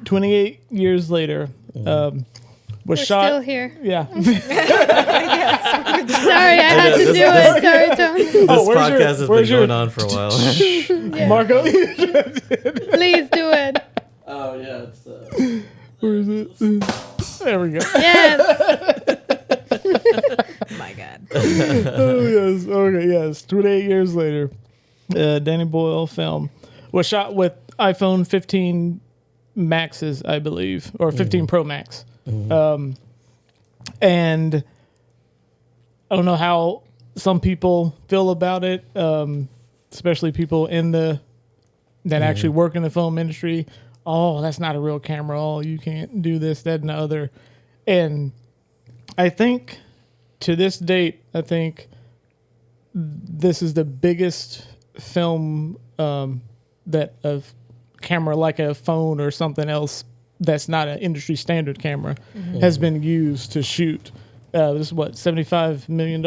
28 years later, was We're shot. still here. Yeah. Sorry, I had to do it. Sorry, Tom. This podcast has been your- going on for a while. Yeah. Marco. Please do it. Oh, yeah. It's, Where is it? There we go. Yes. My God. Oh, yes. Okay, yes. 28 years later, Danny Boyle film was shot with iPhone 15 Maxes, I believe, or 15 Pro Max. And I don't know how some people feel about it, especially people that actually work in the film industry. Oh, that's not a real camera. Oh, you can't do this, that, and the other. And I think to this date, this is the biggest film that a camera like a phone or something else that's not an industry standard camera has been used to shoot. This is what, $75 million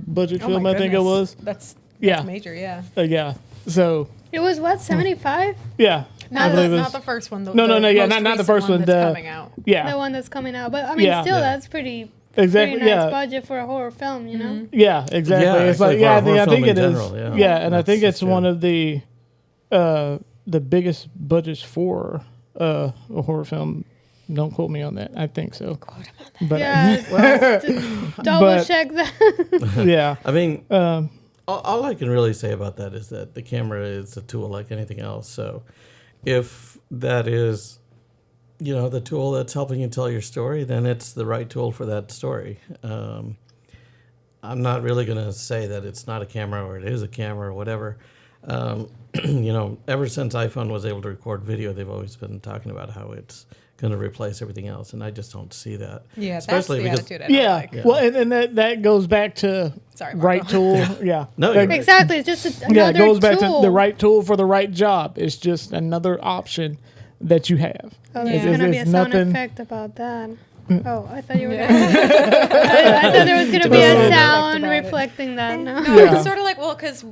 budget film, I think it was. That's Yeah. major, yeah. Yeah. So, It was what, 75? yeah. I Not believe the it's- first one. No, yeah, not the most first one, recent the- that's coming out. Yeah. The one that's coming out. But I mean, Yeah. still, Yeah. that's pretty Exactly. nice Yeah. budget for a horror film, you know? Yeah, exactly. Yeah, it's like, actually, for a I horror think film it in is. general, yeah. Yeah, and I think That's it's one of the biggest budgets for a horror film. Don't quote me on that. I think so. Quote him on that. But Double but- check that. yeah. I mean, all I can really say about that is that the camera is a tool like anything else. So if that is, the tool that's helping you tell your story, then it's the right tool for that story. I'm not really going to say that it's not a camera or it is a camera or whatever. Ever since iPhone was able to record video, they've always been talking about how it's going to replace everything else, and I just don't see that. Yeah, especially that's because the attitude I don't like. Yeah. Well, and that goes back to Sorry, Marco. right tool. Yeah. No, That- you're right. Exactly. It's just another yeah, it goes back tool. to the right tool for the right job. It's just another option that you have. Oh, Yeah. there's going to be a It's sound nothing- effect about that. Oh, I thought you were gonna I thought there was going to be a Sound sound effect about it. reflecting that. No. No, Yeah. it's sort of like, because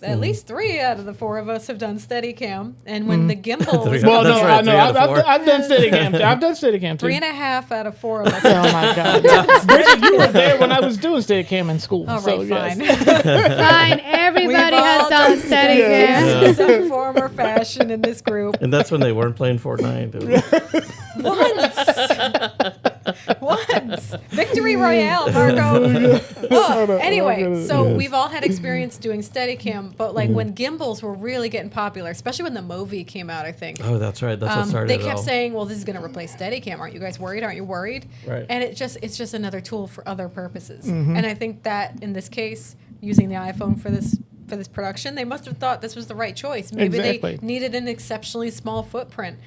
at least 3 out of the 4 of us have done Steadicam, and when the gimbal was Well, That's no, right, I know. 3 out of 4. I've done Steadicam. I've done Steadicam too. 3.5 out of 4 of us. Oh my god! Bridget, you were there when I was doing Steadicam in school. All right, so, yes. fine. Fine. Everybody We've has all done done Steadicam. in some form or fashion in this group. And that's when they weren't playing Fortnite. Once. Victory Royale, Marco. Oh, anyway, so we've all had experience doing Steadicam, but like when gimbals were really getting popular, especially when the movie came out, I think. Oh, that's right. That's what started They it kept all. saying, "Well, this is going to replace Steadicam. Aren't you guys worried? Aren't you worried?" Right. And it's just another tool for other purposes. And I think that in this case, using the iPhone for this production, they must have thought this was the right choice. Maybe Exactly. they needed an exceptionally small footprint.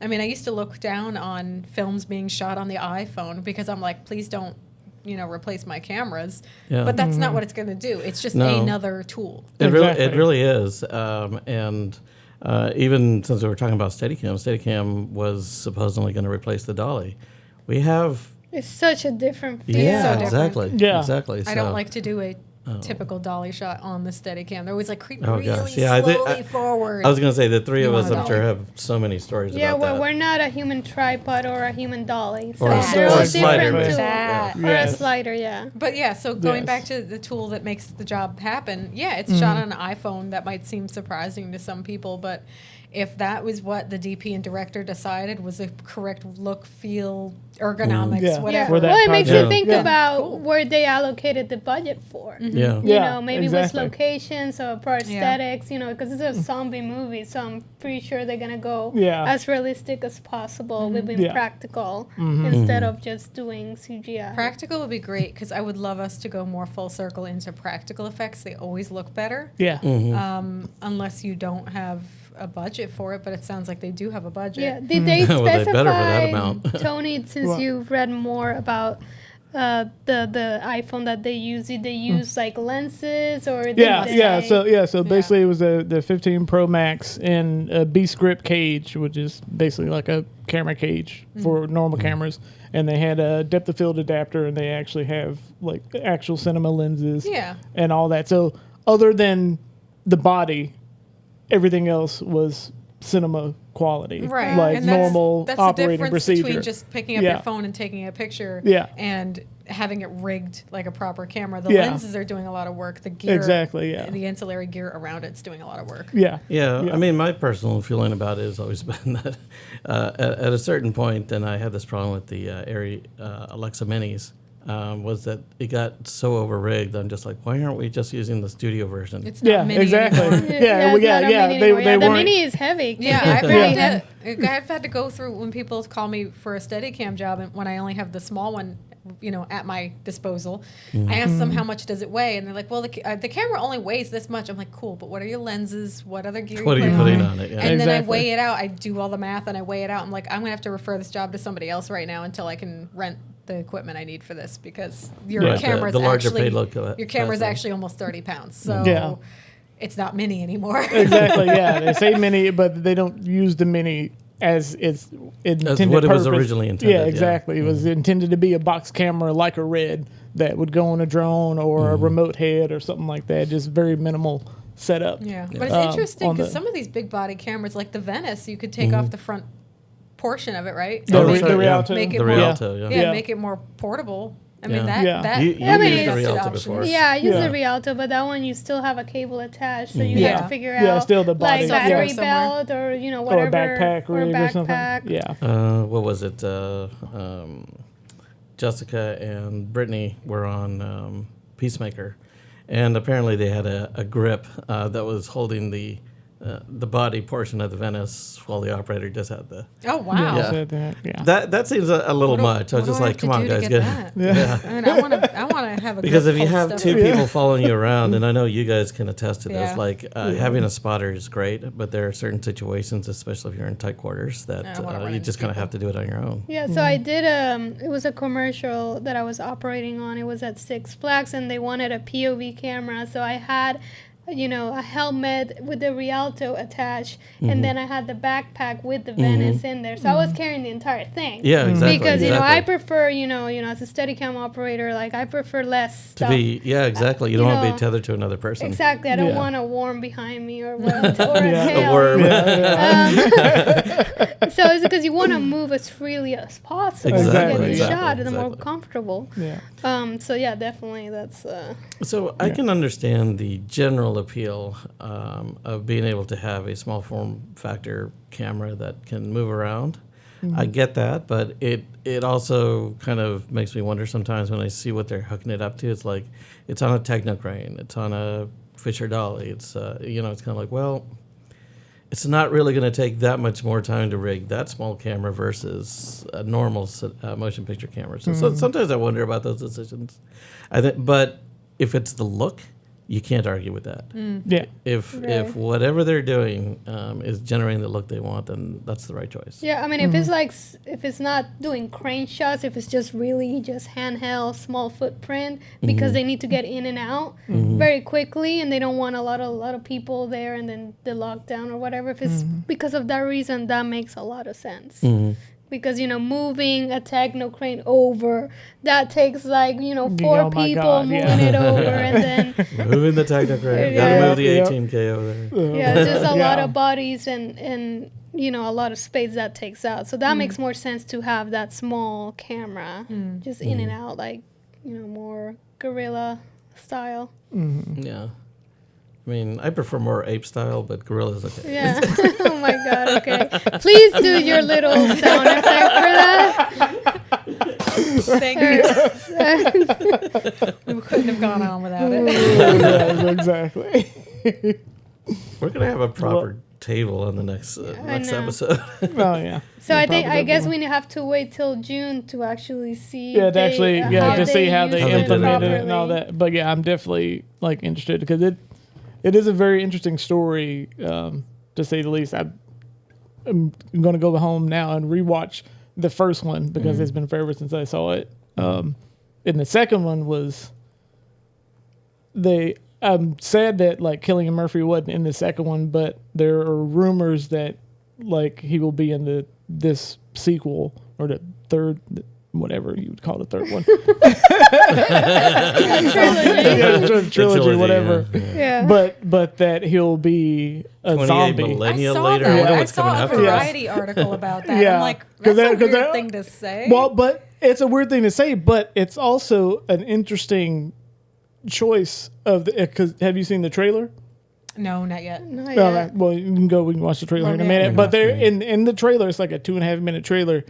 I mean, I used to look down on films being shot on the iPhone because I'm like, please don't, replace my cameras. Yeah. But that's not what it's going to do. It's just No. another tool. Exactly. It really is. And even since we were talking about Steadicam was supposedly going to replace the dolly. We have... It's such a different feel. Yeah, so different. exactly. Yeah. Exactly. I don't So- like to do a typical dolly shot on the Steadicam. They're always like creeping Oh, really gosh. Yeah, I slowly think- forward. I was going to say the three of You us, want a I'm sure, dolly? have so many stories Yeah, about well, that. we're not a human tripod or a human dolly. So Or a- they're or all a different slider, tools. maybe. That. Or a Yes. slider, yeah. But yeah, so going Yes. back to the tool that makes the job happen, yeah, it's shot on an iPhone. That might seem surprising to some people, but if that was what the DP and director decided was the correct look, feel, ergonomics, Yeah. whatever. For that Well, it makes you project. think Yeah. about Cool. where they allocated the budget for. Yeah. You Yeah, know, maybe exactly. with locations or prosthetics, because it's a zombie movie, so I'm pretty sure they're going to go Yeah. as realistic as possible with being Yeah. practical instead of just doing CGI. Practical would be great because I would love us to go more full circle into practical effects. They always look better, Yeah. unless you don't have a budget for it. But it sounds like they do have a budget. Yeah, did they Well, they better for that specify, amount. Tony, since What? you've read more about the iPhone that they use, did they use like lenses or did Yeah, they yeah. So basically, it was the 15 Pro Max in a B script cage, which is basically like a camera cage for normal cameras. And they had a depth of field adapter, and they actually have like actual cinema lenses, Yeah. and all that. So other than the body, everything else was cinema quality, Right. like and normal that's operating the difference procedure. between just picking up Yeah. your phone and taking a picture Yeah. and having it rigged like a proper camera. The Yeah. lenses are doing a lot of work. The gear, Exactly, yeah. the ancillary gear around it's doing a lot of work. Yeah, Yeah, I mean, my personal feeling about it has always been that at a certain point, and I had this problem with the Alexa Minis, was that it got so over-rigged. I'm just like, why aren't we just using the studio version? It's not yeah, mini exactly. anymore. Yeah, it's not a mini anymore. they the weren't. mini is heavy. Yeah, It's very heavy. I've had to go through when people call me for a Steadicam job, and when I only have the small one, at my disposal, I ask them how much does it weigh, and they're like, well, the camera only weighs this much. I'm like, cool, but what are your lenses? What other gear? What are you putting on it? Yeah. And then I Exactly. weigh it out. I do all the math and I weigh it out. I'm like, I'm gonna have to refer this job to somebody else right now until I can rent the equipment I need for this, because your Right, camera's the larger actually payload your camera's capacity. actually almost 30 pounds. So Yeah. it's not mini anymore. Exactly. Yeah, they say mini, but they don't use the mini as its intended what it was purpose. originally intended, Yeah, yeah. exactly. It was intended to be a box camera like a Red that would go on a drone or a remote head or something like that. Just very minimal setup. Yeah, but it's interesting on because the- some of these big body cameras, like the Venice, you could take off the front portion of it, right? The, Oh, re- that's the right, yeah. Rialto. Make it The more, Rialto, yeah. Yeah. make it more portable. I mean, Yeah. Yeah. that You I mean, used the it's- Rialto options. before. Yeah, I use Yeah. the Rialto, but that one you still have a cable attached, so you Yeah. have to figure Yeah, out still the body. like Yeah. battery Somewhere. belt or Or whatever a backpack rig or something. backpack. Yeah. What was it? Jessica and Brittany were on Peacemaker, and apparently they had a grip that was holding the body portion of the Venice, while the operator just had the. Oh wow! Yeah. Said that, yeah. That seems a little What do- much. I was what just do I like, have to come on, do to guys, get get. that? Yeah. I mean, I want to have a Because grip if you hold have stuff. two people following you around, and I know you guys can attest to this, Yeah. like having a spotter is great, but there are certain situations, especially if you're in tight quarters, that I don't wanna run you into just kind of people. have to do it on your own. Yeah, so I did. It was a commercial that I was operating on. It was at Six Flags, and they wanted a POV camera. So I had, a helmet with the Rialto attached, and then I had the backpack with the Venice in there. So I was carrying the entire thing. Yeah, exactly. Because I exactly. prefer, as a Steadicam operator, like I prefer less To stuff. be, yeah, exactly. You don't you want to know, be tethered to another person. Exactly. I don't Yeah. want a worm behind me or what, or a Yeah. tail. A worm. So it's because you want to move as freely as possible to Exactly, get the exactly, shot and the more exactly. comfortable. Yeah. So yeah, definitely that's. So I can understand the general appeal of being able to have a small form factor camera that can move around. I get that, but it also kind of makes me wonder sometimes when I see what they're hooking it up to. It's like it's on a Techno crane, it's on a Fisher Dolly. It's it's kind of like, well, it's not really going to take that much more time to rig that small camera versus a normal motion picture camera. So sometimes I wonder about those decisions. But if it's the look, you can't argue with that. Yeah. If Right. whatever they're doing is generating the look they want, then that's the right choice. Yeah, I mean, if it's like if it's not doing crane shots, if it's just really just handheld, small footprint, because they need to get in and out very quickly, and they don't want a lot of people there, and then the lockdown or whatever. If it's because of that reason, that makes a lot of sense. Because moving a techno crane over, that takes like four Oh my people God, moving yeah. it over, and then Moving the Techno crane, Yeah. gotta move the Yeah. 18K over there. yeah, it's just a lot Yeah. of bodies and a lot of space that takes out. So that makes more sense to have that small camera just in and out, like more guerrilla style. Yeah. I mean, I prefer more ape style, but gorilla's okay. Yeah. Oh my God. Okay. Please do your little sound effect for that. Thank you. We couldn't have gone on without it. Yes, exactly. We're gonna have a proper table on the next next know. episode. Oh yeah. So Yeah, I think probably I guess that one. we have to wait till June to actually see. Yeah, to actually, to see how they use it implemented it and all properly. that. But yeah, I'm definitely like interested because it is a very interesting story, to say the least. I'm going to go home now and rewatch the first one because it's been forever since I saw it. And the second one was I'm sad that like Cillian Murphy wasn't in the second one, but there are rumors that like he will be in this sequel or the whatever you would call the third one. Trilogy. Trilogy, whatever. Yeah. But that he'll be a 28 zombie. millennia I saw later. that. I wonder I what's coming saw a after Variety article about that. Yeah. I'm like, 'Cause that's a they're- weird thing to say. Well, but it's a weird thing to say, but it's also an interesting choice of the. Because have you seen the trailer? no, not yet. Not Well, yet. well, you can go. We can watch the trailer in a Okay. minute. But they're in the trailer. It's like a 2.5 minute trailer.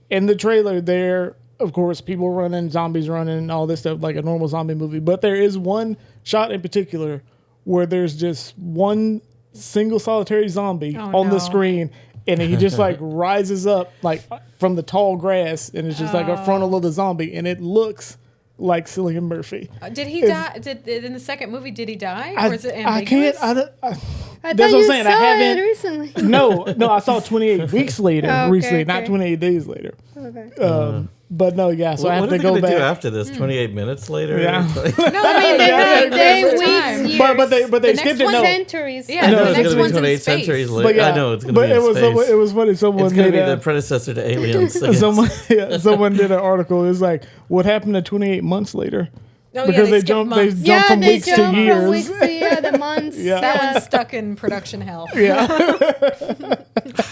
In the trailer, there, of course, people running, zombies running, and all this stuff like a normal zombie movie. But there is one shot in particular where there's just one single solitary zombie Oh, on the no. screen, and he just like rises up like from the tall grass, and it's just like a frontal of the zombie, and it looks like Cillian Murphy. Did he die? Did in the second movie? Did he die? Or is it I can't. ambiguous? I That's thought what I'm you saying. saw I haven't- it recently. no, I saw 28 weeks later Oh, okay, recently, not okay. 28 days later. Okay. But no, yeah. So I What have are to they go going to do back. after this? 28 minutes later? Yeah. No, I mean, they over weeks, time. years. But they The skipped next it. one No, centuries. Yeah, I know the it's next going to be one's in 28 space. centuries but later. yeah, I know it's going to but be in it was space. it was funny. Someone It's going to made be a- the predecessor to Aliens. I guess. someone did an article. It's like what happened to 28 months later Oh, because yeah, they skip jumped months. from they weeks to jump years. from weeks to the months. Yeah. That one's stuck in production hell. Yeah,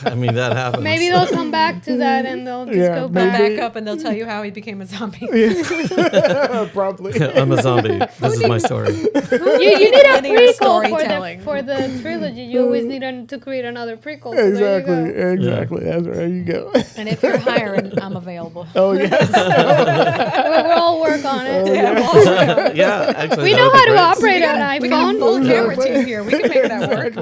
I mean, that happens. Maybe they'll come back to that and they'll just Yeah, go They'll back. maybe. back up and they'll tell you how he became a zombie. probably. I'm a zombie. This is my story. You need a Linear prequel storytelling. for the trilogy. You always need to create another prequel. So there you Exactly, go. exactly. There you go. And if you're hiring, I'm available. Oh yes. We'll all work on it. Yeah, well, Yeah, actually, We that know would be how to great. operate on we got a iPhone. full camera team here. We can make that work.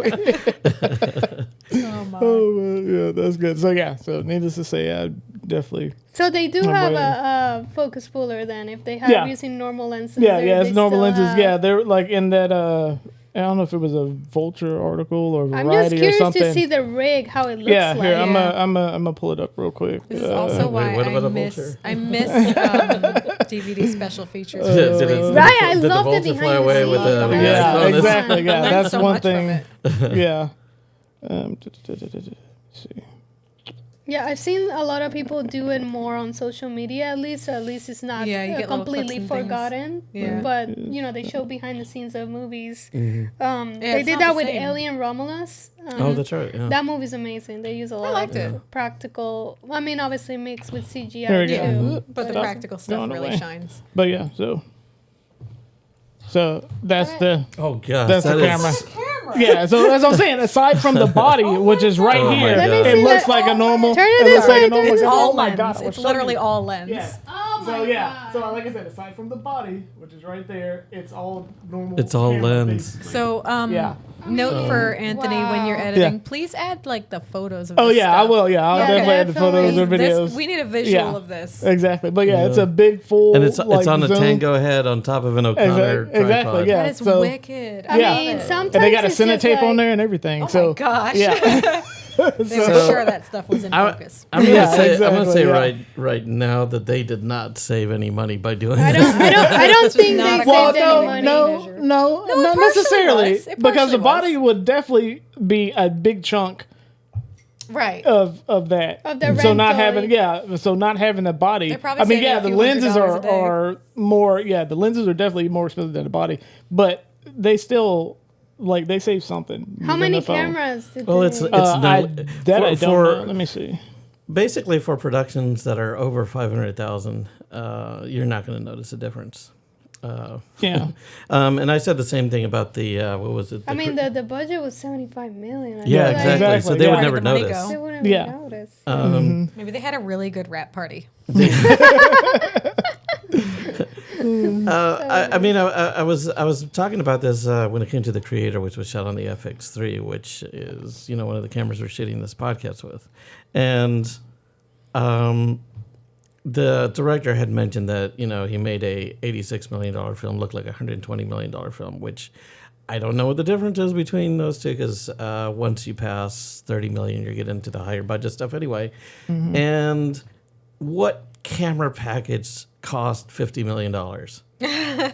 Oh my. Oh yeah, that's good. So yeah, so needless to say, I definitely. So they do I'm have waiting. a focus puller then if they have Yeah. using normal lenses. Yeah, they- yeah, it's they normal still lenses. have- Yeah, they're like in that. I don't know if it was a Vulture article or I'm just Variety or curious something. to see the rig, how it looks Yeah, like. here I'm Yeah. gonna pull it up real quick. This is also wait, why what about I a miss vulture? DVD special features. Did it- Right, I did the love the vulture behind fly the away with scenes. the I yeah, love bonus? exactly. Yeah, Learned that's so one much from thing. it. Yeah. Let's see. Yeah, I've seen a lot of people do it more on social media at least. So at least it's not Yeah, you get little completely clips and things. forgotten. Yeah. But, they show behind the scenes of movies. They it's did not that the with same. Alien Romulus. Oh, that's right. Yeah. That movie's amazing. They use a lot liked of it. practical, I mean, obviously mixed with CGI There we go. too. Yeah. But the Stop practical stuff going really away. shines. But yeah, so that's the Oh gosh, that's the that is- camera. Yeah, so as I'm saying, aside from the body, which is right Oh my here, God. Let me it see looks that. like a normal. Turn it it this looks like way, a normal. turn it It's this all oh my lens. God, I was It's showing literally you. all lens. Yeah. Oh So my yeah, God. so like I said, aside from the body, which is right there, it's all normal. It's all camera, lens. basically. So, Yeah. note for Anthony when you're Wow. editing, Yeah. please add like the photos of Oh this yeah, I stuff. will. Yeah, I'll Yeah, definitely add the photos or definitely. videos. This, we need a visual Yeah. of this. Exactly, but yeah, it's Yeah. a big full. And it's like, on a zoom. Tango head on top of an O'Connor Exactly, tripod. yeah. That is so- wicked. I Yeah. mean, sometimes And they got a it's Cine just tape on like- there and everything. Oh so my gosh. yeah. They were So- sure that stuff was in focus. I'm gonna Yeah, say, I'm gonna exactly, say yeah. right now that they did not save any money by doing I this. don't was think not they a Well, saved cost any money. measure. no, it not partially necessarily, was. It because partially the body was. would definitely be a big chunk Right. of that. Of the so not rental. having so not having the body. They're probably I mean, saving yeah, a the few lenses $100 a are day. are more. Yeah, the lenses are definitely more expensive than the body, but they still like they save something. How using many the phone. cameras did Well, they it's I no, don't for- know. Let me see. basically for productions that are over 500,000, you're not going to notice a difference. Yeah, And I said the same thing about the what was it? I mean, the budget was 75 million. I yeah, feel like exactly. So they yeah. would Where never did the money notice. go? They wouldn't Yeah. even notice. Maybe they had a really good rap party. I mean, I was talking about this when it came to the Creator, which was shot on the FX3, which is one of the cameras we're shooting this podcast with, and the director had mentioned that he made a $86 million film look like a $120 million film, which I don't know what the difference is between those two, because once you pass 30 million, you get into the higher budget stuff anyway. And what camera package cost $50 million? Yeah.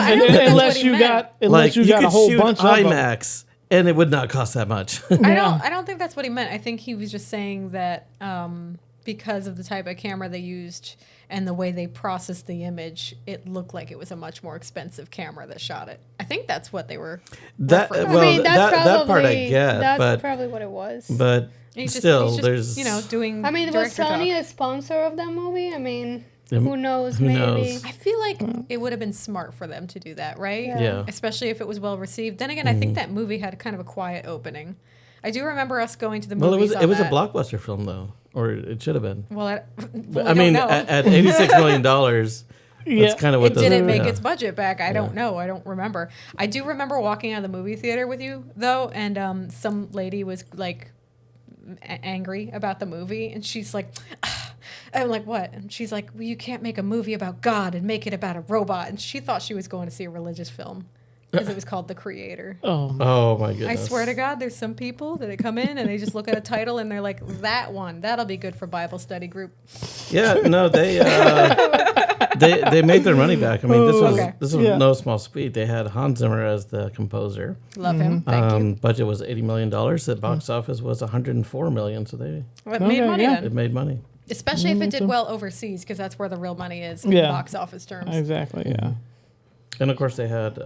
I don't think that's unless what he you meant. got unless you got could a whole shoot bunch of them. IMAX, and it would not cost that much. I don't think that's what he meant. I think he was just saying that because of the type of camera they used and the way they processed the image, it looked like it was a much more expensive camera that shot it. I think that's what they were. That referring to. well, I mean, that's that part I get, that's but probably what it was. but He's still, just, there's doing. I mean, was director Sony talk. a sponsor of that movie? I mean, Um, who knows? who Maybe. knows? I feel like it would have been smart for them to do that, right? Yeah. Especially if it was well received. Then again, I think that movie had kind of a quiet opening. I do remember us going to the Well, movies. it was a that. blockbuster film though, or it should have been. Well, But, I I mean, don't know. at $86 million, Yeah. that's kind of what It didn't make yeah. its budget back. I don't know. I don't remember. I do remember walking out of the movie theater with you though, and some lady was like angry about the movie, and she's like, I'm like, what? And she's like, well, you can't make a movie about God and make it about a robot. And she thought she was going to see a religious film because it was called The Creator. Oh, Oh my I goodness! swear to God, there's some people that come in and they just look at a title and they're like, that one, that'll be good for Bible study group. Yeah, no, they made their money back. I mean, Okay. this was Yeah. no small feat. They had Hans Zimmer as the composer. Love him. Thank you. Budget was $80 million. The box office was $104 million. So It Okay, made money yeah. it then. made money. Especially if it did well overseas, because that's where the real money is in Yeah. box office terms. exactly. Yeah. And of course, they had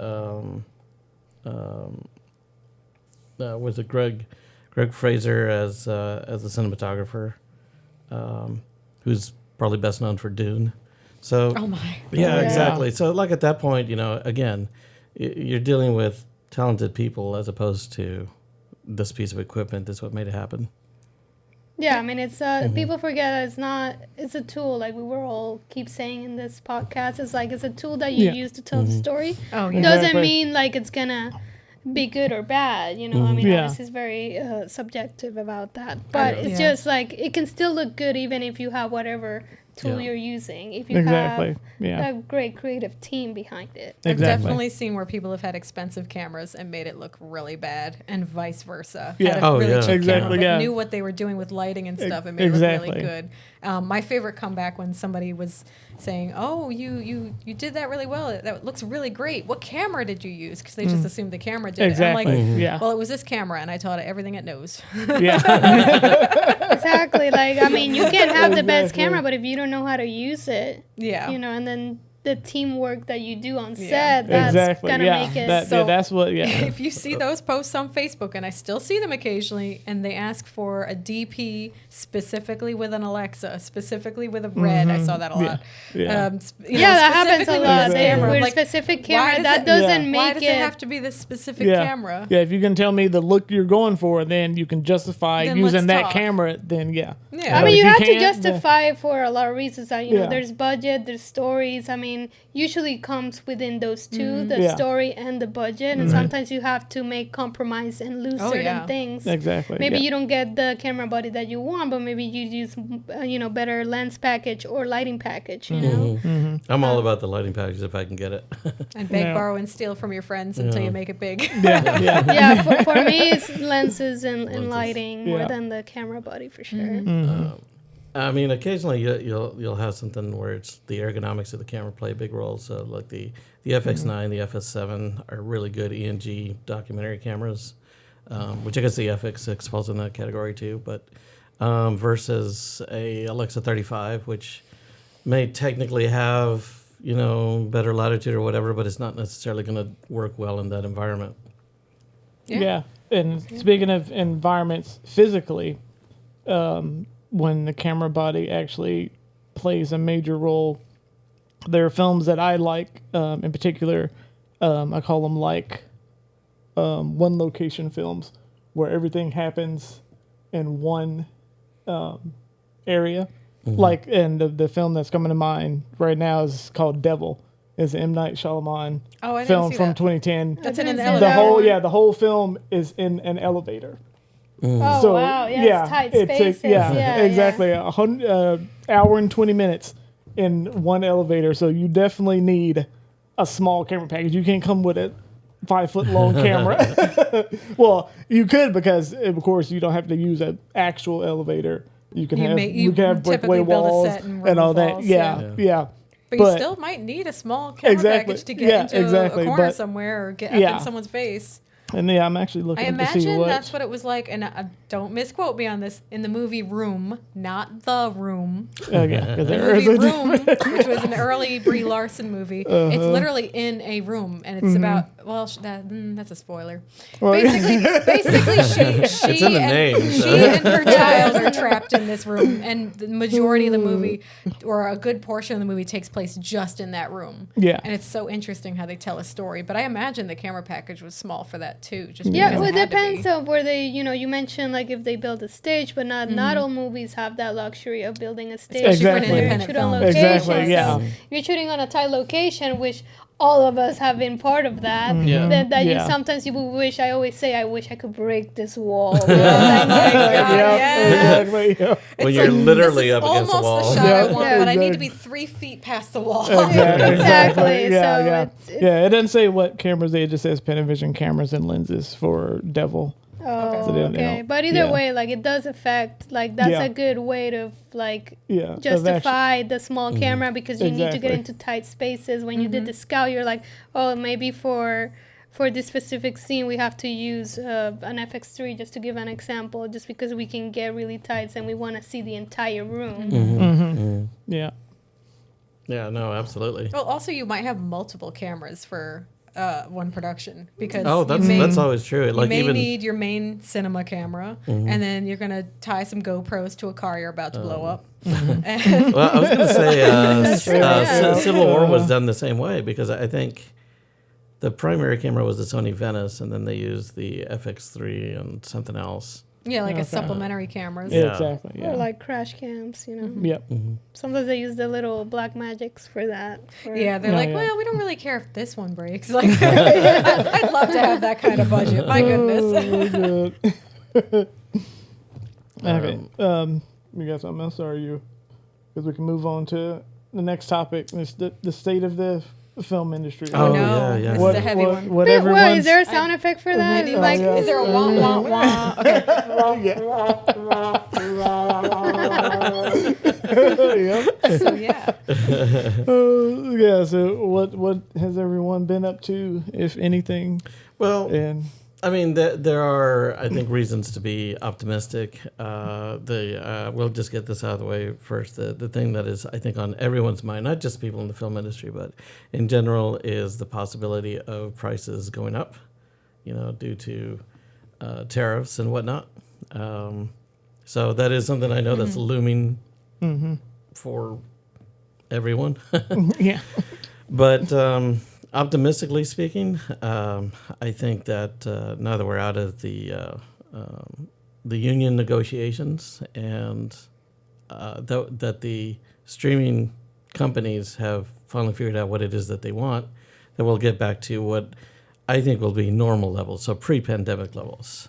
was it Greg Fraser as the cinematographer, who's probably best known for Dune. So Oh my. yeah, Yeah. exactly. So like at that point, again, you're dealing with talented people as opposed to this piece of equipment. That's what made it happen. Yeah, I mean, it's people forget it's a tool. Like we were all keep saying in this podcast, it's a tool that you Yeah. use to tell the story. Oh yeah. Doesn't Exactly. mean like it's gonna be good or bad. I mean, Yeah. obviously it's very subjective about that. But Yeah. it's just like it can still look good even if you have whatever tool Yeah. you're using. If you Exactly. have Yeah. a great creative team behind it. I've Exactly. definitely seen where people have had expensive cameras and made it look really bad, and vice versa. Yeah. Had a Oh, really yeah. cheap Exactly, camera, but yeah. knew what they were doing with lighting and stuff, and made it look really Exactly. good. My favorite comeback when somebody was saying, "Oh, you did that really well. That looks really great. What camera did you use?" Because they just assumed the camera did Exactly. it. I'm like, Yeah. well, it was this camera, and I taught it everything it knows. Yeah. Exactly. Like I mean, you can have the best Exactly. camera, but if you don't know how to use it, Yeah. and then the teamwork that you do on Yeah. set, that's Exactly. gonna Yeah. make it. So- That's what. Yeah. If you see those posts on Facebook, and I still see them occasionally, and they ask for a DP specifically with an Alexa, specifically with a red, I saw that a lot. Yeah. Yeah, that happens a specifically with lot. this Exactly. camera. With Like, specific why camera, does that it- doesn't Yeah. make why does it it. have to be this specific Yeah. camera? Yeah. If you can tell me the look you're going for, then you can justify Then using let's that talk. camera. Then yeah. Yeah. I But mean, if you have to can't, justify it for a lot of reasons. That Yeah. there's budget, there's stories. I mean, usually it comes within those two, the Yeah. story and the budget. And sometimes you have to make compromise and lose Oh, certain yeah. things. Exactly. Maybe yeah. you don't get the camera body that you want, but maybe you use better lens package or lighting package. You know. I'm all about the lighting package if I can get it. And beg, Yeah. borrow, and steal from your friends until Yeah. you make it big. Yeah. Yeah. Yeah, for me, it's lenses and Lenses. lighting more Yeah. than the camera body for sure. I mean, occasionally you'll have something where it's the ergonomics of the camera play a big role. So like the FX9, the FS7 are really good ENG documentary cameras, which I guess the FX6 falls in that category too. But versus a Alexa 35, which may technically have better latitude or whatever, but it's not necessarily going to work well in that environment. Yeah. And speaking of environments physically, when the camera body actually plays a major role, there are films that I like, in particular, I call them one location films, where everything happens in one area. Like, and the film that's coming to mind right now is called Devil. It's an M. Night Shyamalan Oh, I didn't film see from that. 2010. That's in an The The elevator. whole the whole film is in an elevator. Oh So, wow! Yeah, it's tight spaces. Yeah, exactly. Hour and 20 minutes in one elevator. So you definitely need a small camera package. You can't come with a 5 foot long camera. Well, you could, because of course you don't have to use an actual elevator. You can You have typically breakaway build a walls set and and all roof that. walls, Yeah, yeah. But you still might need a small camera Exactly. package to get Yeah, into exactly, a corner but- somewhere or get up Yeah. in someone's face. And yeah, I'm actually looking I to see imagine what. that's what it was like, and don't misquote me on this, in the movie Room, not The Room. Yeah, 'cause The there is movie a Room, which was an early Brie Larson movie. It's literally in a room, and it's about, well, that's a spoiler. Well, Basically, she in the name, she so. and her child are trapped in this room, and the majority of the movie, or a good portion of the movie, takes place just in that room. Yeah. And it's so interesting how they tell a story. But I imagine the camera package was small for that too. Just Yeah, because well, it it had to be. depends on where they, you mentioned like if they build a stage, but not all movies have that luxury of building a stage. Especially for an where you independent shoot on film. location. Exactly, yeah. So if you're shooting on a tight location, which all of us have been part of that. Yeah. That you Yeah. sometimes you would wish. I always say I wish I could break this wall. Oh my God, yes. exactly. Yeah. When It's you're like, literally this up is against the almost wall. the shot I Yeah. want, Yeah. but I need to Exactly. be 3 feet past the wall. Exactly. Yeah, So yeah. it's Yeah, it doesn't say what cameras. It just says Panavision cameras and lenses for Devil. Oh, So they don't- okay. they don't- But either yeah. way, like it does affect. Like that's Yeah. a good way to like Yeah. of justify the small camera because you need to get Exactly. into tight spaces. When you did the scout, you're like, oh, maybe for this specific scene we have to use an FX3 just to give an example, just because we can get really tight and we want to see the entire room. Yeah. Yeah, no, absolutely. Well, also you might have multiple cameras for one production because Oh, that's always true. you Like may even need your main cinema camera, and then you're gonna tie some GoPros to a car you're about to blow up. And well, I was going to say true, yeah. Civil War was done the same way because I think the primary camera was the Sony Venice, and then they used the FX3 and something else. yeah, like Okay. a supplementary cameras. Yeah. Yeah. Exactly. Yeah. Or like crash cams, Yep. Sometimes they use the little black magics for that. Yeah, they're Yeah, like, yeah. well, we don't really care if this one breaks. Like, I'd love to have that kind of budget. My goodness. Good. Okay. You got something else, or are you? Because we can move on to the next topic. It's the state of the film industry. Oh, no, yeah, yeah. this is a heavy one. What Wait, everyone's is there a sound effect for that? Maybe It's like, yeah. is there a wah wah wah? Okay. Yep. So yeah. Yeah. So what has everyone been up to, if anything? Well, And I mean, there are, I think, reasons to be optimistic. We'll just get this out of the way first. The thing that is, I think, on everyone's mind, not just people in the film industry, but in general, is the possibility of prices going up, due to tariffs and whatnot. So that is something I know that's looming for everyone. yeah. But optimistically speaking, I think that now that we're out of the union negotiations and that the streaming companies have finally figured out what it is that they want, that we'll get back to what I think will be normal levels, so pre-pandemic levels.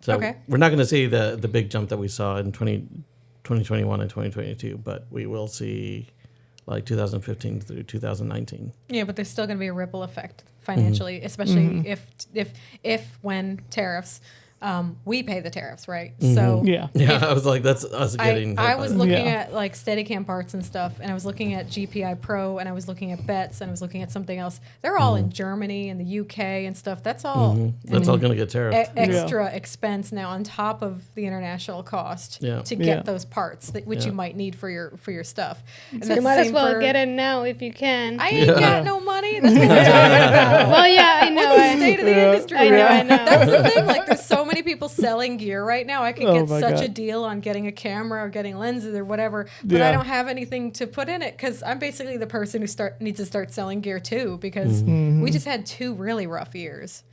So Okay. we're not going to see the big jump that we saw in 2021 and 2022, but we will see like 2015 through 2019. Yeah, but there's still going to be a ripple effect financially, especially if when tariffs, we pay the tariffs, right? So Yeah. Yeah, I was like, that's us getting. I hit by was that. looking Yeah. at like Steadicam parts and stuff, and I was looking at GPI Pro, and I was looking at Bets, and I was looking at something else. They're all in Germany and the UK and stuff. That's all. That's all going to get tariffed. Extra expense now on top of the international cost Yeah. to get Yeah. those parts which Yeah. you might need for your stuff. And so that's you the might as same well for- get it now if you can. I ain't got no money. That's what we're talking about. Well, yeah, I know. What's the state of the industry? I know, right I now? know. That's the thing. Like, there's so many people selling gear right now. I could Oh get my such God. a deal on getting a camera or getting lenses or whatever, but Yeah. I don't have anything to put in it because I'm basically the person who needs to start selling gear too. Because we just had 2 really rough years.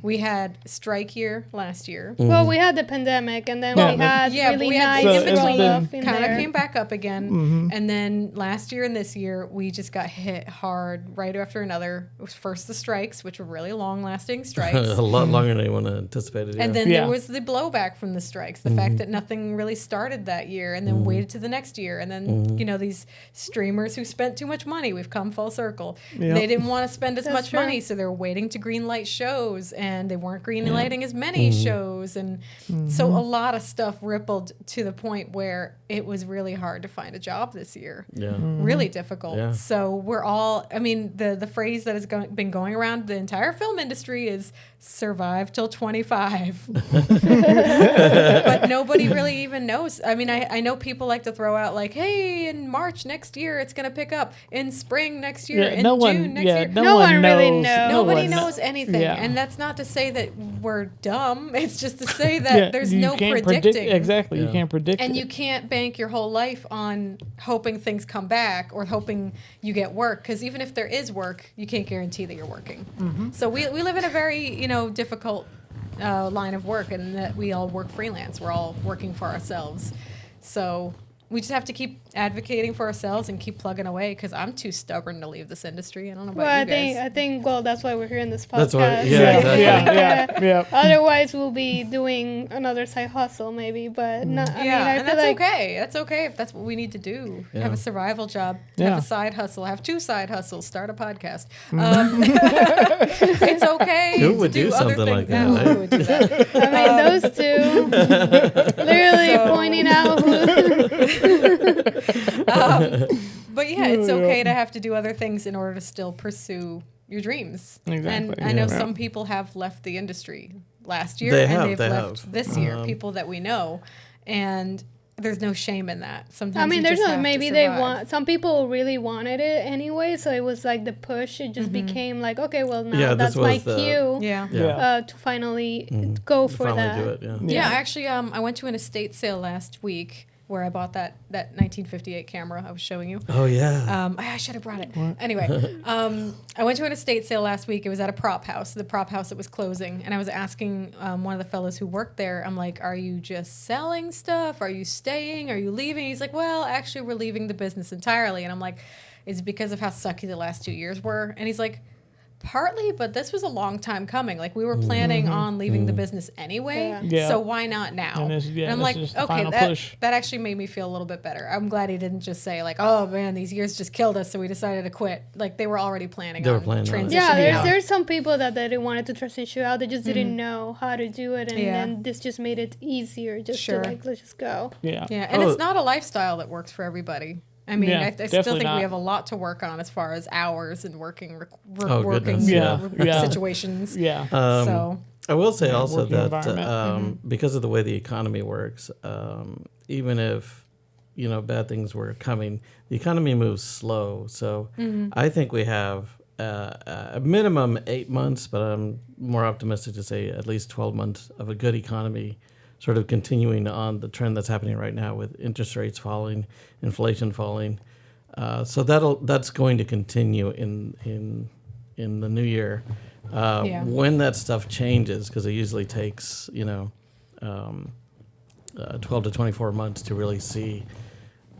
We had strike year last year. Well, we had the pandemic, and then Yeah, we but- had Yeah, but really we had nice So in it's between, been- in kind of there. came back up again, and then last year and this year we just got hit hard right after another. It was first the strikes, which were really long-lasting strikes, a lot longer than anyone anticipated. Yeah. and then Yeah. there was the blowback from the strikes, the fact that nothing really started that year, and then waited to the next year, and then these streamers who spent too much money. We've come full circle. Yep. They didn't want to spend as That's much true. money, so they're waiting to greenlight shows, and they weren't greenlighting as many shows, and so a lot of stuff rippled to the point where it was really hard to find a job this year. yeah. Really difficult. Yeah. So we're all, I mean, the phrase that has been going around the entire film industry is survive till 25. But nobody really even knows. I mean, I know people like to throw out like, hey, in March next year, it's going to pick up. In spring next year, in June next year. No one really knows. Nobody knows anything. Yeah. And that's not to say that we're dumb. It's just to say that there's you no can't predicting. Exactly. Yeah. You can't predict And it. you can't bank your whole life on hoping things come back or hoping you get work. Because even if there is work, you can't guarantee that you're working. Mm-hmm. So we live in a very, difficult line of work, and that we all work freelance. We're all working for ourselves. So we just have to keep advocating for ourselves and keep plugging away, because I'm too stubborn to leave this industry. I don't know about you guys. I think that's why we're here in this podcast. That's why- Yeah. Yeah. Otherwise, we'll be doing another side hustle, maybe. But not. I mean, I and feel that's like okay. That's okay if that's what we need to do. Yeah. Have a survival job. Yeah. Have a side hustle. Have 2 side hustles. Start a podcast. Mm-hmm. It's okay. Who to would do other something like things. that, No, right? who would do that? I mean, those two literally pointing out who. But yeah, it's okay to have to do other things in order to still pursue your dreams. Exactly. And I know Yeah. some people have left the industry last year, They and have, they've they left have. this year. People that we know, and there's no shame in that. Sometimes I mean, you there's just no. have to Maybe they survive. want. Some people really wanted it anyway, so it was like the push. It just became like, okay, well now Yeah, this that's my was the- cue. Yeah. Yeah. To finally go for Finally that. do it. Yeah. Yeah, actually, I went to an estate sale last week where I bought that 1958 camera I was showing you. Oh yeah. I should have brought it. Anyway, I went to an estate sale last week. It was at a prop house, the prop house that was closing. And I was asking one of the fellows who worked there, I'm like, are you just selling stuff? Are you staying? Are you leaving? He's like, well, actually, we're leaving the business entirely. And I'm like, is it because of how sucky the last 2 years were? And he's like, partly, but this was a long time coming. Like, we were planning on leaving the business anyway, Yeah. Yeah. so why not now? And this- And I'm this like, is the okay, final push. that actually made me feel a little bit better. I'm glad he didn't just say like, oh man, these years just killed us, so we decided to quit. Like, they were already planning They were on planning on it. transitioning Yeah, out. there's some people that they wanted to transition out. They just didn't know how to do it, and Yeah. then this just made it easier. Just Sure. to like, let's just go. Yeah. Yeah, and Oh. it's not a lifestyle that works for everybody. I mean, Yeah, I still definitely think not. we have a lot to work on as far as hours and working Oh, working goodness, yeah. Yeah. situations. Yeah. So I will say also working that environment. because of the way the economy works, even if bad things were coming, the economy moves slow. So I think we have a minimum 8 months, but I'm more optimistic to say at least 12 months of a good economy, sort of continuing on the trend that's happening right now with interest rates falling, inflation falling. So that's going to continue in the new year. Yeah. When that stuff changes, because it usually takes 12 to 24 months to really see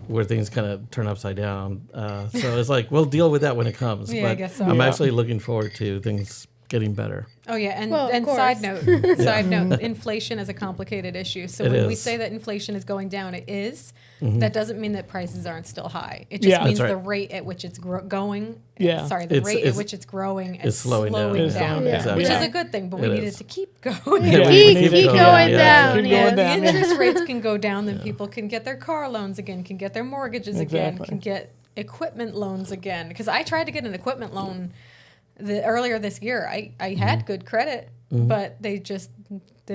where things kind of turn upside down. So it's like we'll deal with that when it comes. Yeah, I but guess so. I'm Yeah. actually looking forward to things getting better. Oh yeah, and Well, of and course. side note, inflation is a complicated issue. So It when we is. say that inflation is going down, it is. Mm-hmm. That doesn't mean that prices aren't still high. It just Yeah. means That's the right. rate at which it's going. Yeah. Sorry, the rate at It's- which it's growing it's is slowing down. It's down, slowing down, exactly. which yeah. is a good thing. But we It need is. it to keep going. Yeah, we Keep, need to keep go going down, down. Keep Yes. going The down. interest rates can go down, then people can get their car loans again, can get their mortgages again, Exactly. can get equipment loans again. Because I tried to get an equipment loan earlier this year. I had good credit, but they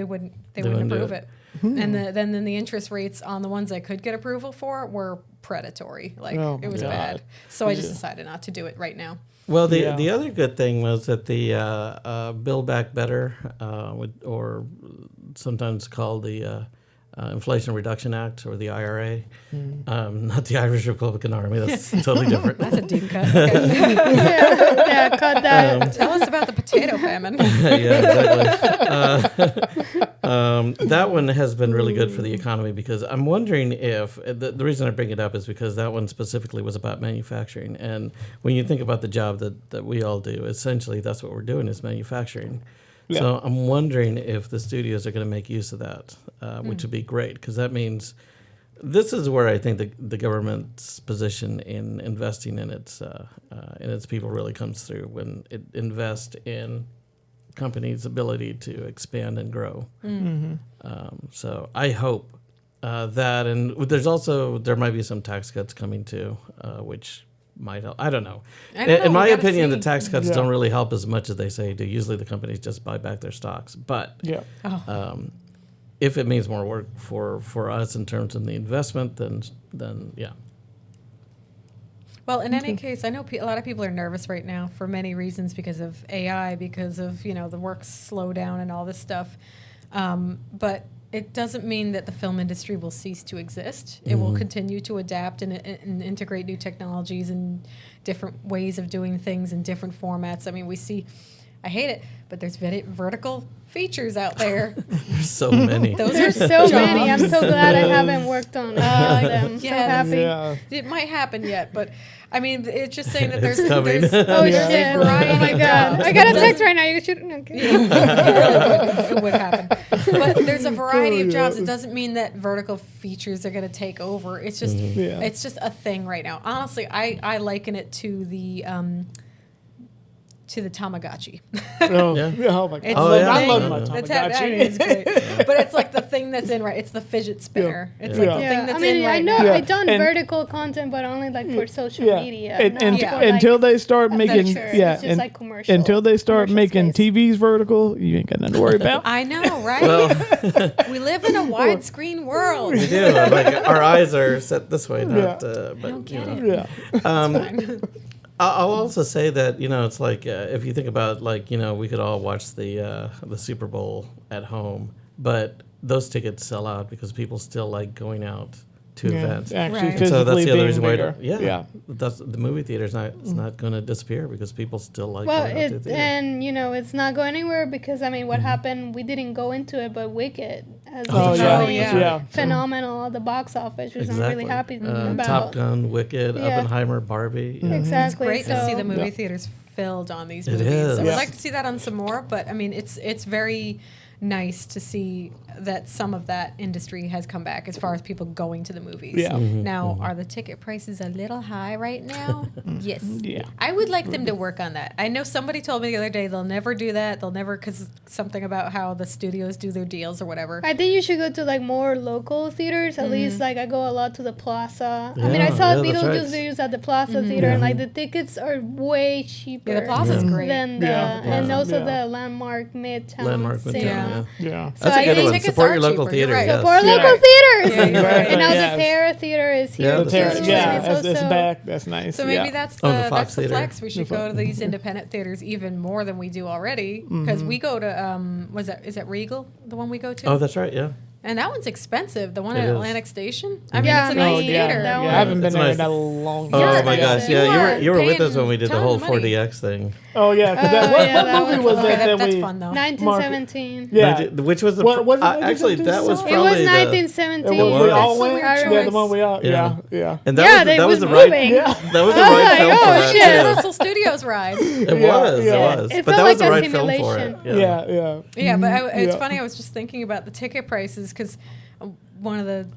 wouldn't wouldn't do approve it. it. And then the interest rates on the ones I could get approval for were predatory. Like, Oh, it was God. bad. So I just Yeah. decided not to do it right now. Well, the Yeah. the other good thing was that the Build Back Better, or sometimes called the Inflation Reduction Act, or the IRA, not the Irish Republican Army. That's totally different. That's a deep cut. Okay. Yeah, cut that. Tell us about the potato famine. Yeah, exactly. That one has been really good for the economy, because I'm wondering if the reason I bring it up is because that one specifically was about manufacturing. And when you think about the job that we all do, essentially that's what we're doing, is manufacturing. Yeah. So I'm wondering if the studios are going to make use of that, which would be great, because that means this is where I think the government's position in investing in its people really comes through, when it invests in companies' ability to expand and grow. So I hope that, and there might be some tax cuts coming too, which might help. I don't know. I don't know, In my we gotta opinion, the see. tax cuts Yeah. don't really help as much as they say do. Usually the companies just buy back their stocks. But Yeah. if it means more work for us in terms of the investment, then yeah. Well, in any case, I know a lot of people are nervous right now for many reasons because of AI, because of the work slowdown and all this stuff. But it doesn't mean that the film industry will cease to exist. It will continue to adapt and integrate new technologies and different ways of doing things in different formats. I mean, we see, I hate it, but there's vertical features out there. There's so many. Those are There's so many. I'm so glad I haven't worked on any of them. So yeah, happy. Yeah. It might happen yet, but I mean, it's just saying that there's, It's coming. there's Oh Yeah. shit! variety Oh my of god! jobs. I got a text right now. You should. Okay. It would happen. But there's a variety of Oh, jobs. yeah. It doesn't mean that vertical features are going to take over. It's just Yeah. it's just a thing right now. Honestly, I liken it to the Tamagotchi. Oh, Yeah. yeah. Oh my god. It's Oh, the yeah. I thing- love my It's I mean, Tamagotchi. it's great. But it's like the thing that's in right. It's the fidget spinner. It's like Yeah. the Yeah, thing that's I mean, in right I know now. Yeah. I've done And- vertical content, but only like for social Yeah. media. And, not Yeah. for, like, until they start a making, picture. yeah, It's just and like commercial. until they start commercial making space. TVs vertical, you ain't got nothing to worry about. I know, right? Well, We live in a widescreen world. we do. Like our eyes are set this way, not. Yeah. But don't you get know. it. Yeah. Fine. I'll also say that it's like if you think about we could all watch the Super Bowl at home, but those tickets sell out because people still like going out to Yeah. events. Actually, Right. physically So that's the other being reason why. there. Yeah, that's the movie theater's not going to disappear because people still like Well, going out to the theater. and it's not going anywhere because I mean, what happened? We didn't go into it, but Wicked has Oh, been yeah. doing Yeah. phenomenal at the box office, which I'm really happy about. Top Gun, Wicked, Yeah. Oppenheimer, Barbie. Yeah. Exactly. Great to so- see the movie Yeah. theaters filled on these It movies. is. I would Yeah. like to see that on some more, but I mean, it's very nice to see that some of that industry has come back as far as people going to the movies. Yeah. Now, are the ticket prices a little high right now? Yes. Yeah. I would like them to work on that. I know somebody told me the other day they'll never do that. They'll never, because something about how the studios do their deals or whatever. I think you should go to like more local theaters. At least like I go a lot to the Plaza. I mean, I Yeah, saw yeah, that's Beetlejuice right. videos at the Plaza Theater, and like the tickets are way cheaper. Yeah, the Plaza's great. Than the Yeah, the and Plaza, also yeah. the Landmark Midtown. Landmark Midtown. Cinema. Yeah. Yeah. So That's I a good think one. tickets Support are your local cheaper. theater. You're right. Yes. Support Yeah. local theaters. Yeah, you're right. And now Yeah. the Terra Theater is here. Yeah, The that's Terra, right. yeah, And it's back. That's nice. So maybe yeah. that's Oh, the, the Fox that's the Theater. flex. We should go to these independent theaters even more than we do already because we go to is that Regal, the one we go to? Oh, that's right. Yeah. And that one's expensive. The one It at is. Atlantic Station. I mean, Yeah, it's a I nice mean, yeah, theater. that yeah, one. I haven't been It's there nice. in that long Oh Yeah, my yeah. gosh! Yeah, you were with us when we did the whole Paying tons of money. 4DX thing. Oh yeah, 'cause Oh, what, yeah, what that movie was was fun. that that that's we? fun though. 1917. Yeah, Which was the What was it, that was It probably was the 1917. When we was. all That's a went. weird Yeah, the choice. one we all. Yeah. Yeah, yeah. and Yeah, they that was was the right moving. Yeah. that was the I was right like, film oh, for that shit. too. Universal Studios ride. It Yeah, was, yeah. it was. It But felt that was the like a right film for it. simulation. Yeah, yeah. Yeah, but it's Yeah. funny. I was just thinking about the ticket prices because one of the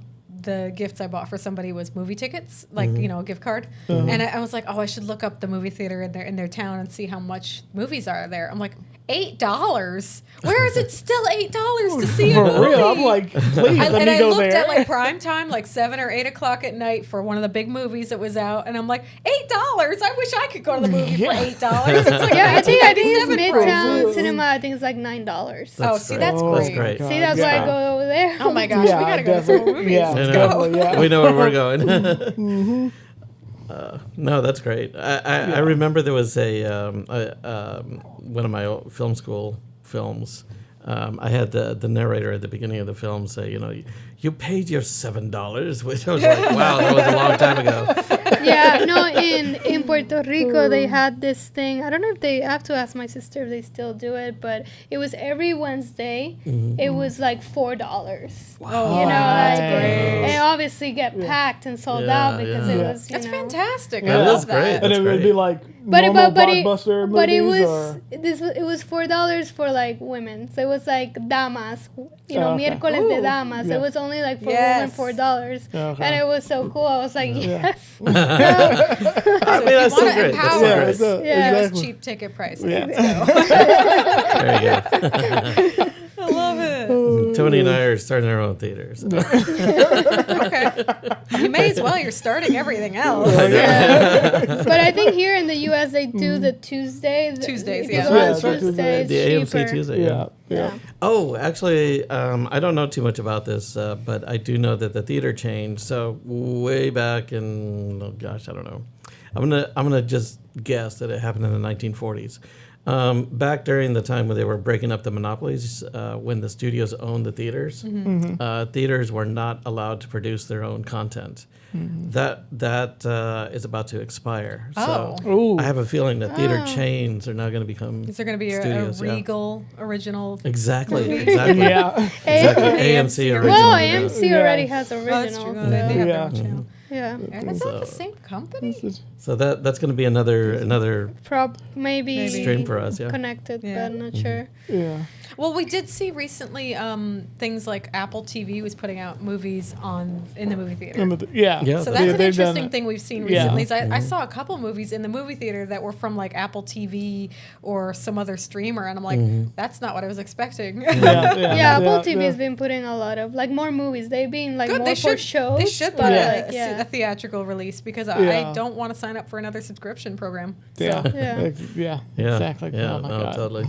gifts I bought for somebody was movie tickets, like a gift card, and I was like, oh, I should look up the movie theater in their town and see how much movies are there. I'm like, $8? Where is it still $8 to see a For movie? real, I'm like, please let And me I go looked there. at like prime time, like 7 or 8 o'clock at night for one of the big movies that was out, and I'm like, $8? I wish I could go to the movie for Yeah. $8. It's like Yeah, I think it's 1997 Midtown prices. Cinema. I think it's like $9. Oh, see, that's Oh, great. great. See, that's why I go over there. Oh my gosh, we gotta go to some more movies. Yeah, I Let's know. go. definitely. Yeah. We know where we're going. No, that's great. I remember there was one of my old film school films. I had the narrator at the beginning of the film say, you paid your $7, which I was like, wow, that was a long time ago. Yeah, no, in Puerto Rico they had this thing. I don't know if they I have to ask my sister if they still do it, but it was every Wednesday. It was like $4. Wow. You know, That's like great. and obviously get packed and sold Yeah, out because yeah. it Yeah. was That's know. fantastic. Yeah, I that's love that. great. And That's it would be great. like But it, normal but it, blockbuster movies, but it was or? it was $4 for like women. So it was like damas, Okay. miércoles de Ooh. damas. Yeah. It was only like for Yes. women $4, Okay. and it was so cool. I was like, yes. I mean, that's so wanna great. That's empower so Yeah, great. it's a- Yeah. Give us exactly. cheap ticket prices. Yeah. Let's go. There you go. I love it. Tony and I are starting our own theaters. Okay. You may as well. You're starting everything else. But I think here in the U.S. they do the Tuesday. Tuesdays, if you yeah. go on Yeah, Tuesday, it's the AMC cheaper. Tuesday. Yeah. Yeah. Oh, actually, I don't know too much about this, but I do know that the theater changed. So way back in, oh gosh, I don't know. I'm gonna just guess that it happened in the 1940s. Back during the time when they were breaking up the monopolies, when the studios owned the theaters, theaters were not allowed to produce their own content. That is about to expire. Oh. So Ooh. I have a feeling that theater chains are now going to become Is there going to be a studios, yeah. Regal original? Exactly. Exactly. Yeah. Exactly. AMC original. Well, yeah. AMC Yeah. already has Oh, that's originals. true. They have their Yeah. own channel. Yeah. Is that the same company? So that's going to be another Maybe stream for us. Yeah. connected, Yeah. but I'm not sure. Yeah. Well, we did see recently things like Apple TV was putting out movies in the movie theater. Yeah. Yeah. So Yeah, that's an they've done interesting it. thing we've seen Yeah. recently. Is I saw a couple movies in the movie theater that were from like Apple TV or some other streamer, and I'm like, that's not what I was expecting. Yeah, Apple TV has been putting a lot of more movies. They've been Good, more they for should shows. They should but, put yeah. a theatrical release because Yeah. I don't want to sign up for another subscription program. So. Yeah. Yeah. Yeah. Yeah. Exactly. Yeah. Oh my no, God. totally.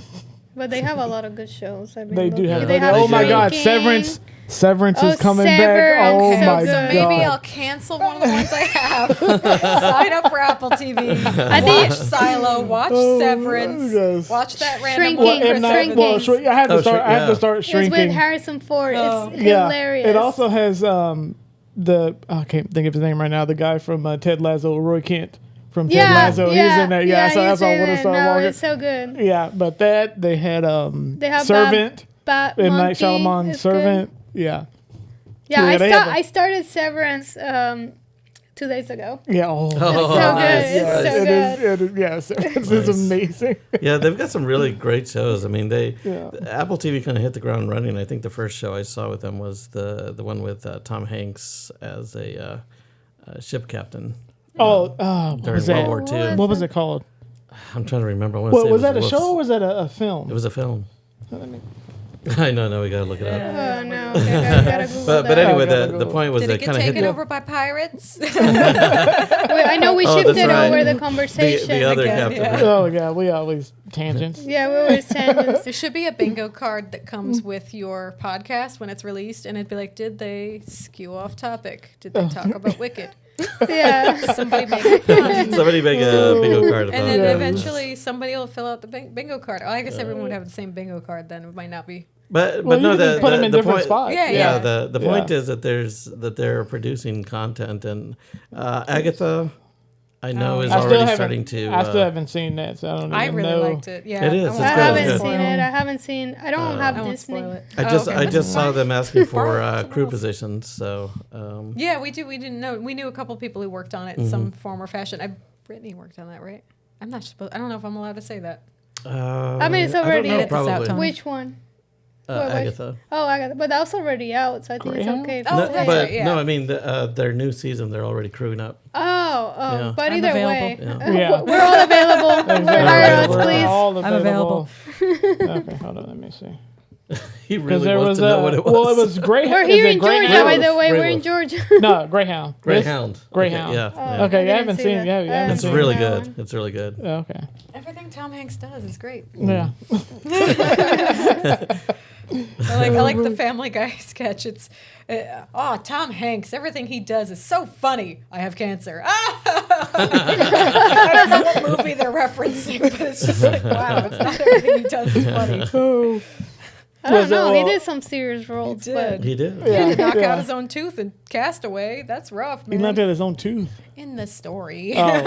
But they have a lot of good shows. I mean, They do have. They have Oh my God, Shrinking. Severance is coming Severance. back. Oh Okay, my so God. Maybe I'll cancel one of the ones I have. Sign up for Apple TV. I think Watch Silo. Watch Oh, Severance. yes. Watch that random Shrinking. one. And not, Shrinking. well, I have to Oh, start. I have to yeah. start it's shrinking. with Harrison Ford. Oh. It's Yeah. hilarious. It also has I can't think of his name right now. The guy from Ted Lasso, Roy Kent from Ted Lasso. He's in there. Yeah, so that's all. What is No, it's so good. Yeah, but they had They have Servant Bat and Night Monkey Shyamalan is Servant. Yeah. Yeah, Yeah, they have I started Severance 2 days ago. Yeah. Oh, It's so nice. good. It's so it good. is. Yeah, Severance Nice. is amazing. Yeah, they've got some really great shows. I mean, Yeah. Apple TV kind of hit the ground running. I think the first show I saw with them was the one with Tom Hanks as a ship captain What was during that? World War II. What was it called? I'm trying to remember. I wanna What say it was that? A Wolf's- show or was that a film? It was a film. I know. No, we gotta look it up. Oh no, okay, I gotta Google But that. anyway, gotta the go. point was Did they it get kind of hit taken over by pirates? Wait, I know we Oh, shifted that's right. over the conversation. the other Again, captain. yeah. Oh yeah, we always tangents. Yeah, we were tangents. There should be a bingo card that comes with your podcast when it's released, and it'd be like, did they skew off topic? Did they talk about Wicked? Yeah. Somebody make a pun. Somebody make a bingo card about And then it. eventually somebody will fill out the bingo card. Oh, I guess everyone would have the same bingo card then. It might not be. But Well, no, you can put them in the different point, spots. Yeah, Yeah, yeah. the point is that they're producing content, and Agatha, I know, is I still already haven't. starting to. I still haven't seen that, so I don't even I really know. liked it. Yeah, It is. I It's won't I good, haven't good. seen it. I haven't seen. I don't have I won't Disney. spoil it. I Oh, just okay. I just saw them asking for Something crew else. positions. So Yeah, we do. We didn't know. We knew a couple people who worked on it in some form or fashion. Brittany worked on that, right? I'm not supposed. I don't know if I'm allowed to say that. I mean, it's I don't already- know, Edit this out, probably. Tony. Which one? Wait. Agatha. Oh, I got. But that's already out, so I think Greyhound? it's okay. Oh, No, that's but right, yeah. no, I mean their new season. They're already crewing up. Oh, Yeah. but I'm either available. way, Yeah. we're all available. Hire us, We're please. all I'm available. Okay, hold on, let me see. He Because really there wants was to know what it was. well, it was Greyhound. We're here Is it in Georgia, Greyhound? by the way. Grey We're in Wolf. Georgia. No, Greyhound. Greyhound. Greyhound. Okay, yeah. Oh, yeah. Okay, I you didn't haven't see seen. that. Yeah, you haven't It's seen. really that good. one. It's really good. Okay. Everything Tom Hanks does is great. Yeah. I like the Family Guy sketch. It's Tom Hanks. Everything he does is so funny. I have cancer. I don't know what movie they're referencing, but it's just like wow. It's not everything he does is funny. Oh. I don't Was it know. He all- did some serious roles. did. But He did. He had to knock Yeah. out his own tooth and cast away. That's rough, He man. knocked out his own tooth. In the story. Oh, okay.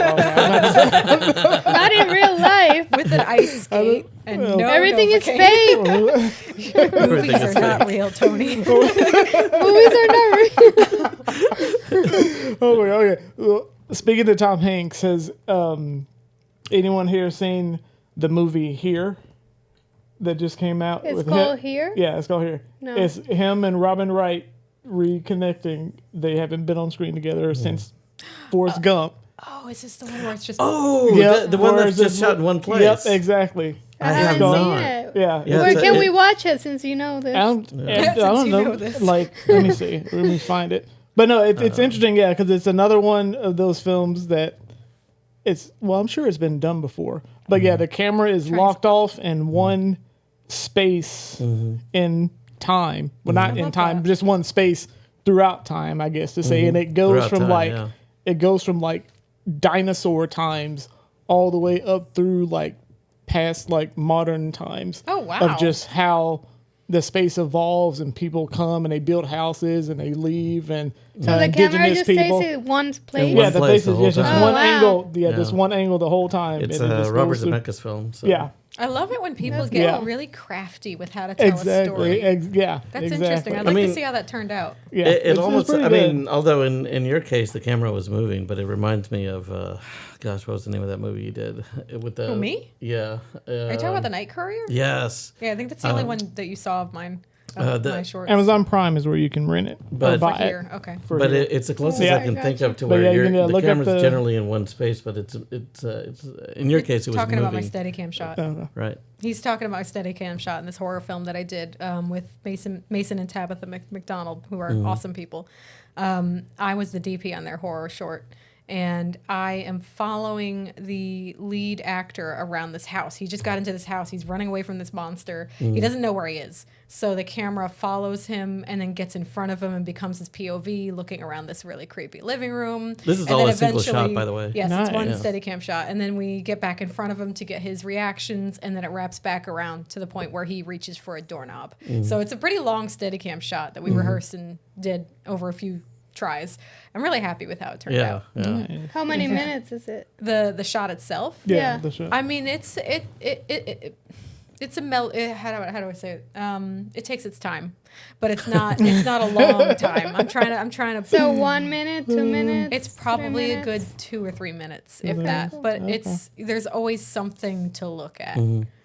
not in real life. With an ice skate and no Everything is Novocaine. fake. Movies are is not real, Tony. Movies are not real. Okay. Well, speaking of Tom Hanks, has anyone here seen the movie Here that just came out? It's with called him? Here? Yeah, it's called Here. No. It's him and Robin Wright reconnecting. They haven't been on screen together since Forrest Gump. Oh, is this the one where it's just Oh, Yep, the one where that's is just it- shot in one place. Yep, exactly. I have haven't not. seen it. Yeah. Yeah, Where it's a- can we it- watch it since you know this? I don't Since know. you know this. Like, let me see. Let me find it. But no, it's interesting, yeah, because it's another one of those films that I'm sure it's been done before. But yeah, the camera is locked off in one space in time. Well, not in time, that. just one space throughout time, I guess to say. And it goes Throughout from time, it goes from like dinosaur times all the way up through like past like modern times. Oh, wow. Of just how the space evolves and people come and they build houses and they leave and So the camera indigenous just people. stays in one place. Yeah, one the place place the is whole just time. one Oh, wow. angle. Yeah, Yeah. just one angle the whole time. It's and it just Robert goes through- Zemeckis film. So. Yeah, I love it when people That's get cool. really crafty with how to tell a exactly. story. Yeah, That's exactly. interesting. I'd like to see how that turned out. Yeah, It almost, pretty I good. mean, although in your case the camera was moving, but it reminds me of, gosh, what was the name of that movie you did? With the Who, me? Yeah. Are you talking about The Night Courier? Yes. Yeah, I think that's the only one that you saw of mine. Of the- my shorts. Amazon Prime is where you can rent it. But- or buy For it. here. Okay. For But here. it's the closest Yeah. I can think of to But where yeah, you can, the look up camera's the- generally in one space, but it's in your case it was Talking about my moving. Steadicam shot. Right. He's talking about my Steadicam shot in this horror film that I did with Mason and Tabitha McDonald, who are awesome people. I was the DP on their horror short, and I am following the lead actor around this house. He just got into this house. He's running away from this monster. He doesn't know where he is. So the camera follows him and then gets in front of him and becomes his POV looking around this really creepy living room. This is And all then a single shot, eventually- by the way. Yes, Nice. it's one Yeah. Steadicam shot. And then we get back in front of him to get his reactions, and then it wraps back around to the point where he reaches for a doorknob. So it's a pretty long Steadicam shot that we rehearsed and did over a few tries. I'm really happy with how it turned Yeah. out. Yeah. How many minutes is it? The shot itself. Yeah, Yeah. the show. I mean, it's a how do I say it? It takes its time, but it's not a long time. I'm trying to. So 1 minute, 2 minutes. It's probably 3 a good minutes? 2 or 3 minutes, if that. But there's always something to look at.